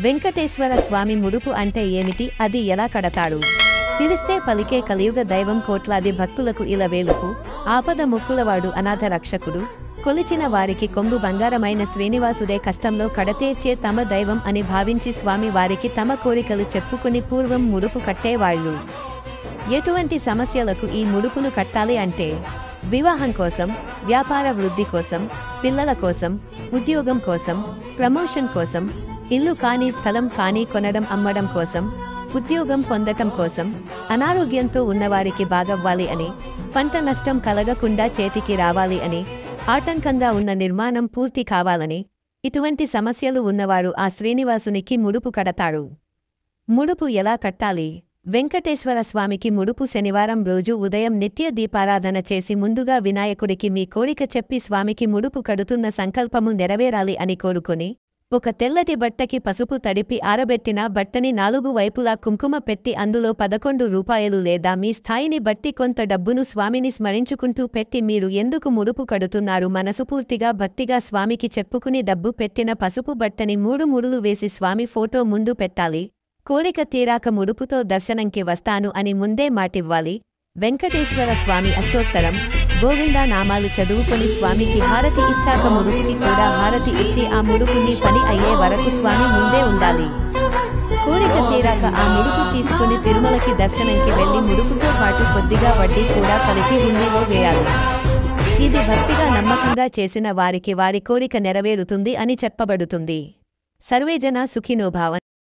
వెంకటేశ్వర స్వామి ముడుపు అంటే ఏమిటి, అది ఎలా కడతాడు? పిలిస్తే పలికే కలియుగ దైవం, కోట్లాది భక్తులకు ఇలవేలుపు, ఆపద ముక్కులవాడు, అనాథ రక్షకుడు, కొలిచిన వారికి కొంగు బంగారమైన శ్రీనివాసుడే కష్టంలో కడతీర్చే తమ దైవం అని భావించి స్వామి వారికి తమ కోరికలు చెప్పుకుని పూర్వం ముడుపు కట్టేవాళ్ళు. ఎటువంటి సమస్యలకు ఈ ముడుపులు కట్టాలి అంటే వివాహం కోసం, వ్యాపార వృద్ధి కోసం, పిల్లల కోసం, ఉద్యోగం కోసం, ప్రమోషన్ కోసం, ఇల్లు కానీ స్థలం కానీ కొనడం అమ్మడం కోసం, ఉద్యోగం పొందటం కోసం, అనారోగ్యంతో ఉన్నవారికి బాగవ్వాలి అని, పంట నష్టం కలగకుండా చేతికి రావాలి అని, ఆటంకంగా ఉన్న నిర్మాణం పూర్తి కావాలని, ఇటువంటి సమస్యలు ఉన్నవారు ఆ శ్రీనివాసునికి ముడుపు కడతాడు. ముడుపు ఎలా కట్టాలి? వెంకటేశ్వర స్వామికి ముడుపు శనివారం రోజు ఉదయం నిత్య దీపారాధన చేసి ముందుగా వినాయకుడికి మీ కోరిక చెప్పి స్వామికి ముడుపు కడుతున్న సంకల్పము నెరవేరాలి అని కోరుకొని, ఒక తెల్లటి బట్టకి పసుపు తడిపి ఆరబెట్టిన బట్టని 4 వైపులా కుంకుమ పెట్టి అందులో 11 రూపాయలు లేదా మీ స్థాయిని బట్టి కొంత డబ్బును స్వామిని స్మరించుకుంటూ పెట్టి మీరు ఎందుకు ముడుపు కడుతున్నారు మనసుపూర్తిగా భక్తిగా స్వామికి చెప్పుకుని డబ్బు పెట్టిన పసుపు బట్టని 3 ముడులు వేసి స్వామి ఫోటో ముందు పెట్టాలి. కోరిక తీరాక ముడుపుతో దర్శనంకి వస్తాను అని ముందే మాటివ్వాలి. వెంకటేశ్వర స్వామి అష్టోత్తరం, గోవిందా నామాలు చదువుకొని స్వామికి హారతి ఇచ్చాక ముడుపుకి కూడా హారతి ఇచ్చి ఆ ముడుపుని పని అయ్యే వరకు స్వామి ముందే ఉండాలి. కోరిక తీరాక ఆ ముడుపు తీసుకుని తిరుమలకి దర్శనంకి వెళ్లి ముడుపుతో పాటు కొద్దిగా వడ్డీ కూడా కలిపి హుండీలో వేయాలి. ఇది భక్తిగా నమ్మకంగా చేసిన వారికి వారి కోరిక నెరవేరుతుంది అని చెప్పబడుతుంది. సర్వేజన సుఖినో భవంతు.